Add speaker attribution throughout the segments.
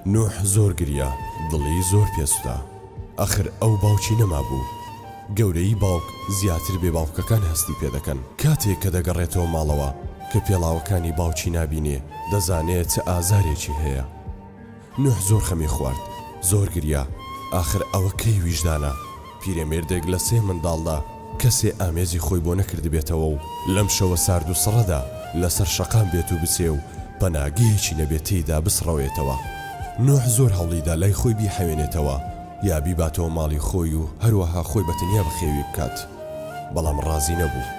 Speaker 1: نوح زۆر گریا دڵی زۆر پێسوودا. ئەخر ئەو باوکی نەما بوو. گەورەی باوک زیاتر بێ باوکەکان هەستی پێ دەکەن. کاتێک کە دەگەڕێتەوە ماڵەوە کە پێڵاوەکانی باوکی نابینێ دەزانێت چه ئازارێکی هەیە. نوح زۆر خەمی خوارد، زۆر گریا. ئاخر ئەوە کەی ویژدانە. پیرەمێردێک لە 3 منداڵدا کەسێ ئامێزی خۆی بۆ نەکردبێتەوە و لەم شەوە سارد و سڕەدا لەسەر شەقام بێت و بچێ و پەناگەیەکی نەبێت تێیدا بسڕەوێتەوە. نوح زۆر هەوڵیدا لای خۆی بیحەوێنێتەوە یا بیباتەوە ماڵی خۆی و هەروەها خۆی بەتەنیا بەخێوی بکات. بەڵام ڕازی نەبوو.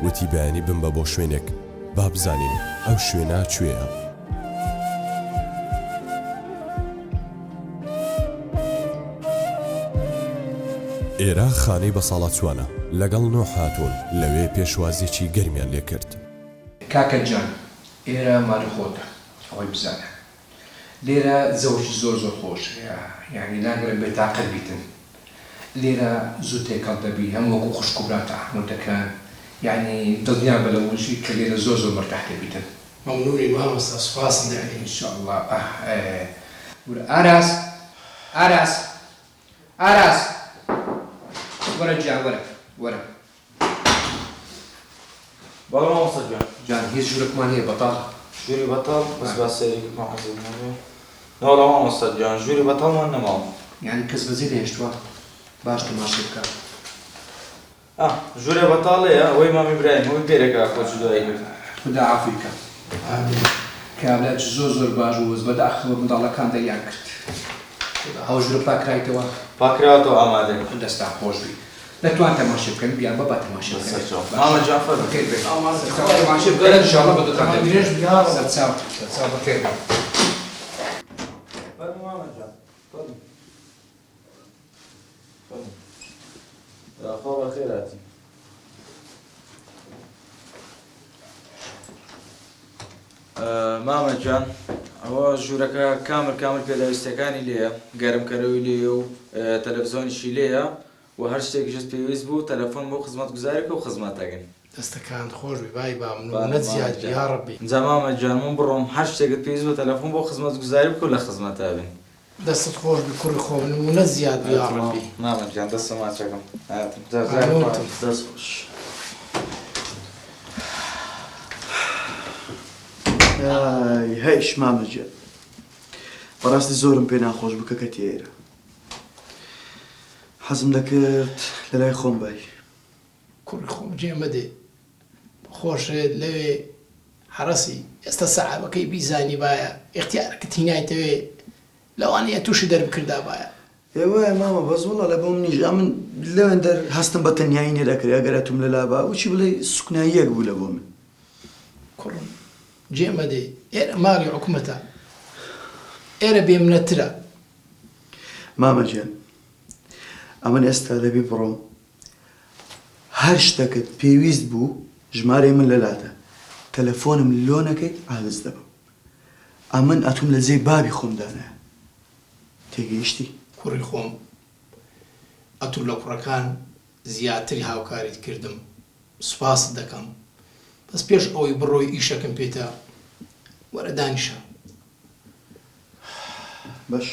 Speaker 1: وتی بەیانی بم بە بۆ شوێنێک با بزانین ئەو شوێنە کوێیە. ئێرە خانەی بە ساڵات چوانە لەگەڵ نۆ هاتوون لەوێ پێشوازێکی گەرمیان لێ کرد.
Speaker 2: کاکە جان ئێرە ماڵخۆتە ئەوەی بزانە. لێرە زەوجی زۆر خۆش یعنی ناگرن بێتاقەت بیتن. لێرە زوو تێکەڵ دەبی هەم وەکو خوشک و براتە ئەحمودەکان یعنی دڵنیا بە لەوەشی کە لێرە زۆر مەرتاح دەبیتن.
Speaker 3: مەمنوونی مامۆستا سوپاسم دەکەین
Speaker 2: ئینشاءڵڵا. ئاراس ئاراس ئاراس وەرە گیان وەرە
Speaker 4: بەڵێ مامۆستا
Speaker 2: جان هیچ ژوورێکمان هەیە بەتاڵە.
Speaker 4: ژووری بەتاڵ بەس با سەیرێکمان حەزم نەبێ. نەوەڵا مامۆستا گیان ژووری بەتاڵمان نەماوە.
Speaker 2: یعنی کەس بەجێ هێشتووە باش تەماشا بکە.
Speaker 4: ژوورێ بەتاڵەیە ئەوەی مامی برایم ئەوەی بێرێکا خۆی دوایی کرد.
Speaker 2: خدا عافی بکە. کابراج زۆر باش و بەداخەوە منداڵەکان دەریان کرد. ئەو ژوورە پاکرایتەوە؟
Speaker 4: پاکراوەتەوە ئامادە.
Speaker 2: دەستا خۆش بی. دەتوان تەماشا بکەن بیان بەبا تەماشا بکەن.
Speaker 4: مامە جان فەرموو.
Speaker 2: بەخێر بێت. تەماشا بکەن ئینشاءڵڵا بەدەتان دەبێت. سەرچاو بەخێر بێت.
Speaker 4: فەرموو مامە جان. فەرموو. خۆ بەخێر هاتی. مامە جان ئەوە ژوورەکە کامل پێداویستەکانی لێیە، گەرمکەرەوەی لێیە و تەلەڤیزۆنیشی لێیە و هەر شتێکی جست پێویست بوو تەلەفۆن بۆ خزمەتگوزارێکە و خزمەتەکەن.
Speaker 3: دەستەکان خۆش بی بای با منونەت زیاد بی یا ڕەبی.
Speaker 4: جا مامە جان من بڕۆم هەر شتێکت پێویست بوو تەلەفۆن بۆ خزمەتگوزاری بکە و لە خزمەتە بن.
Speaker 3: دەستت خۆش بی کوڕی خۆ منونەت زیاد بی یا ڕەبی.
Speaker 4: مامە جان دەستە ماچەکەم. دەست خۆش.
Speaker 5: هەیش مامەجێ بەڕاستی زۆرم پێ ناخۆش بکە کە تێرە حەزم دەکرد لە لای خۆم بای.
Speaker 3: کوڕی خۆم جێمەدێ خۆشێت لەوێ حرەسی ئێستا سەعابەکەی بیزانی باە ئیختیارەکە تینایتەوێ لەوانەیە تووشی دەربکردا باە.
Speaker 5: ئێوە مامە بەز وڵا لە بۆم نیژ ئەمن لەوێندەر هەستم بە تەنیایی نێدەکرێ ئەگەرەتم لە لابا وچی بڵێ سوکناییەک بوو لە بۆ من.
Speaker 3: کوڕم جێمەدێ ئێرە ماڵی حکومەتە ئێرە بێمنەترە.
Speaker 5: مامەجێن ئەمن ئێستا دەبی بڕۆم هەر شتەکەت پێویست بوو ژمارەی من لەلاتە تەلەفۆنم لۆ نەکەیت ئاوز دەبم. ئەمن ئەتوم لە جێی بابی خۆمدانە تێگەیشتی.
Speaker 3: کوڕی خۆم ئەتوو لە کوڕەکان زیاتری هاوکاریت کردم سوپاست دەکەم بەس پێش ئەوەی بڕۆی ئیشەکەم پێتە وەرە دانیشە.
Speaker 5: باش